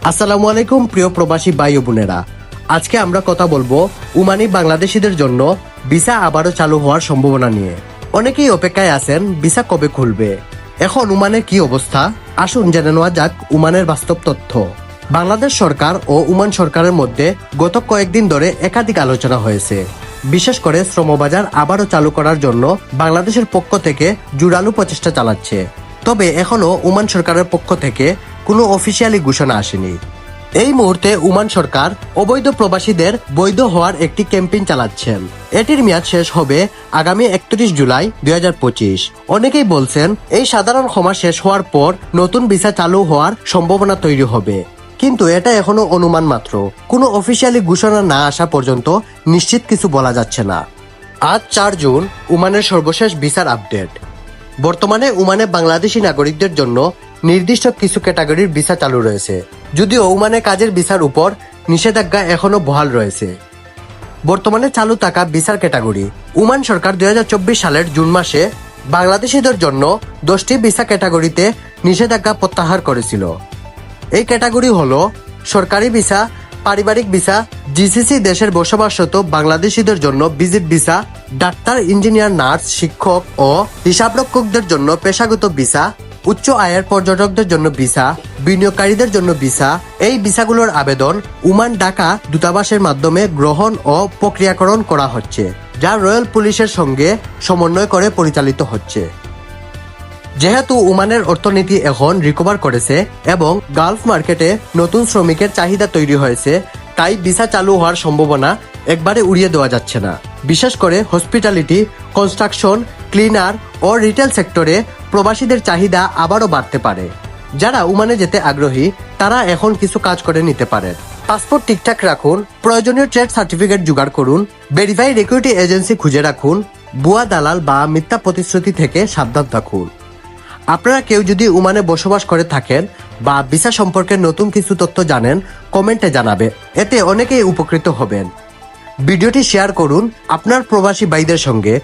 আসসালামু আলাইকুম প্রিয় প্রবাসী ভাই ও বোনেরা, আজকে আমরা কথা বলবো ওমানি বাংলাদেশিদের জন্য ভিসা আবারও চালু হওয়ার সম্ভাবনা নিয়ে। অনেকেই অপেক্ষায় আছেন ভিসা কবে খুলবে। এখন ওমানের কি অবস্থা, আসুন জেনে নেওয়া যাক ওমানের বাস্তব তথ্য। বাংলাদেশ সরকার ও ওমান সরকারের মধ্যে গত কয়েকদিন ধরে একাধিক আলোচনা হয়েছে। বিশেষ করে শ্রমবাজার আবারও চালু করার জন্য বাংলাদেশের পক্ষ থেকে জোরালো প্রচেষ্টা চালাচ্ছে। তবে এখনো ওমান সরকারের পক্ষ থেকে কোনো অফিসিয়ালি ঘোষণা আসেনি। এই মুহূর্তে ওমান সরকার অবৈধ প্রবাসীদের বৈধ হওয়ার একটি ক্যাম্পেইন চালাচ্ছেন। এটির মেয়াদ শেষ হবে আগামী 31 জুলাই 2025। অনেকেই বলছেন এই সাধারণ ক্ষমা শেষ হওয়ার পর নতুন ভিসা চালু হওয়ার সম্ভাবনা তৈরি হবে, কিন্তু এটা এখনো অনুমান মাত্র। কোনো অফিসিয়ালি ঘোষণা না আসা পর্যন্ত নিশ্চিত কিছু বলা যাচ্ছে না। আজ 4 জুন ওমানের সর্বশেষ ভিসার আপডেট। বর্তমানে ওমানে বাংলাদেশি নাগরিকদের জন্য নির্দিষ্ট কিছু ক্যাটাগরির ভিসা চালু রয়েছে, যদিও ওমানে কাজের ভিসার উপর নিষেধাজ্ঞা এখনো বহাল রয়েছে। বর্তমানে চালু থাকা ভিসার ক্যাটাগরি: ওমান সরকার 2024 সালের জুন মাসে বাংলাদেশিদের জন্য 10টি ভিসা ক্যাটাগরিতে নিষেধাজ্ঞা প্রত্যাহার করেছিল। এই ক্যাটাগরি হলো সরকারি ভিসা, পারিবারিক ভিসা, জিসিসি দেশের বসবাসরত বাংলাদেশিদের জন্য visit visa, doctor, engineer, nurse, শিক্ষক ও হিসাবরক্ষকদের জন্য পেশাগত ভিসা, উচ্চ আয়ের পর্যটকদের জন্য ভিসা, বিনিয়োগকারীদের জন্য ভিসা। এই ভিসাগুলোর আবেদন ওমান ঢাকা দূতাবাসের মাধ্যমে গ্রহণ ও প্রক্রিয়াকরণ করা হচ্ছে, যা রয়্যাল পুলিশের সঙ্গে সমন্বয় করে পরিচালিত হচ্ছে। যেহেতু ওমানের অর্থনীতি এখন রিকভার করেছে এবং গালফ মার্কেটে নতুন শ্রমিকের চাহিদা তৈরি হয়েছে, তাই ভিসা চালু হওয়ার সম্ভাবনা একবারে উড়িয়ে দেওয়া যাচ্ছে না। বিশেষ করে হসপিটালিটি, কনস্ট্রাকশন, ক্লিনার ও রিটেল সেক্টরে প্রবাসীদের চাহিদা আবারও বাড়তে পারে। যারা ওমানে যেতে আগ্রহী তারা এখন কিছু কাজ করে নিতে পারেন। পাসপোর্ট ঠিকঠাক রাখুন, প্রয়োজনীয় ট্রেড সার্টিফিকেট জোগাড় করুন, ভেরিফাইড রিক্রুটিং এজেন্সি খুঁজে রাখুন, ভুয়া দালাল বা মিথ্যা প্রতিশ্রুতি থেকে সাবধান থাকুন। আপনারা কেউ যদি ওমানে বসবাস করে থাকেন বা ভিসা সম্পর্কে নতুন কিছু তথ্য জানেন, কমেন্টে জানাবে, এতে অনেকেই উপকৃত হবেন। ভিডিওটি শেয়ার করুন আপনার প্রবাসী ভাইদের সঙ্গে।